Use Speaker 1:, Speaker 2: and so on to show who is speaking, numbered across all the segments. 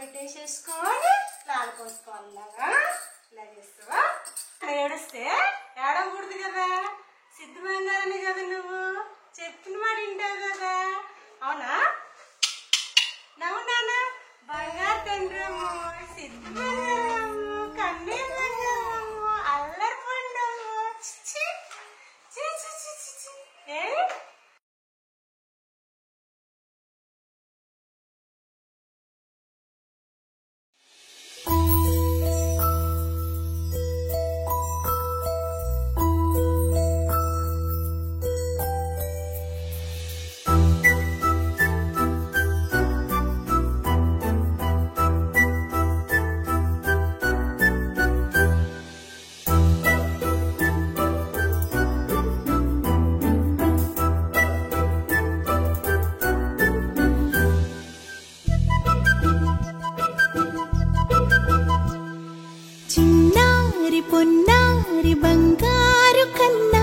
Speaker 1: పెట్టేసేసుకొని లాలు పోసుకోవాలగా ఇలా చేస్తావా? ఏడుస్తే ఏడకూడదు కదా, సిద్ధమంగానే కదా నువ్వు చెప్పిన మాట వింటావు కదా, అవునా? నవ్వు నాన్న బంగారు తండ్రము, సిద్ధమంగారము, కన్నీరు బంగారము, అల్లరి పండము.
Speaker 2: పొన్నారి బంగారు కన్నా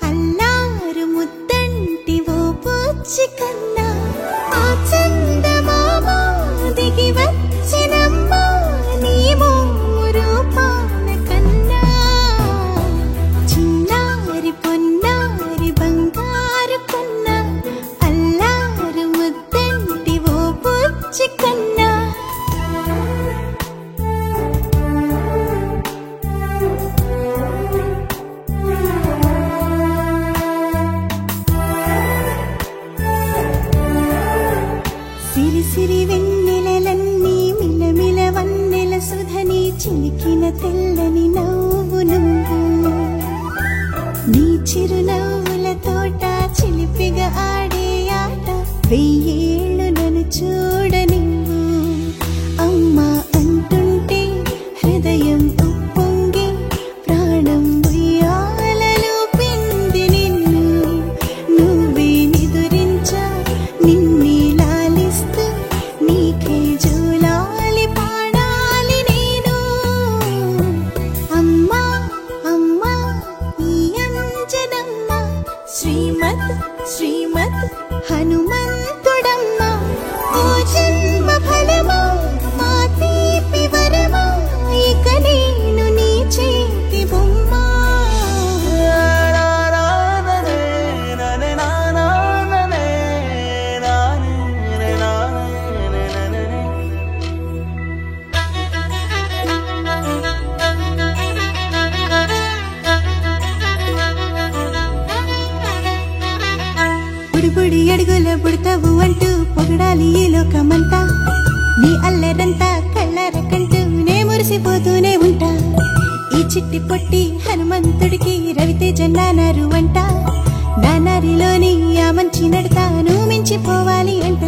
Speaker 2: అల్లారు ముద్దంటి ఓ పూచి కన్నా ఆ చందమామ దిగి వచ్చినమ్మా నీ రూపాన కన్నా చిన్నారి పొన్నారి బంగారు కన్నా అల్లారు ముద్దంటి ఓ పూచి కన్నా సిరి సిరి వెన్నెలలన్నీ మిలమిల వన్నెల సుధని చిలికిన తెల్లని నవ్వు నువ్వు నీ చిరునవ్వుల తోట చిలిపిగా ఆడే ఆట వెయ్యేళ్ళు నన్ను చూడ నువ్వు అమ్మా అంటుంటే హృదయం ఉప్పొంగి ప్రాణం ఉయ్యాలలో పిండి నిన్ను నువ్వే నిదురించా నిన్నే నీకే జూలాలి పాడాలి నేను అమ్మా అమ్మా ఈ అంజనమ్మ శ్రీమత్ శ్రీమత్ హనుమంతుడమ్మ ఓ జన్మ ఫలమా మా తీపి వరమా ఇక నేను నీ చేతి బొమ్మ బుడి అడుగుల బుడతావు అంటూ పొగడాలి ఈ లోకమంతా నీ అల్లరంతా కళ్ళారకంటూ నే మురిసిపోతూనే ఉంటా ఈ చిట్టి పొట్టి హనుమంతుడికి రవితేజ నానారు అంట నానారిలోని ఆ మంచి నడతా నువ్వు మించిపోవాలి అంట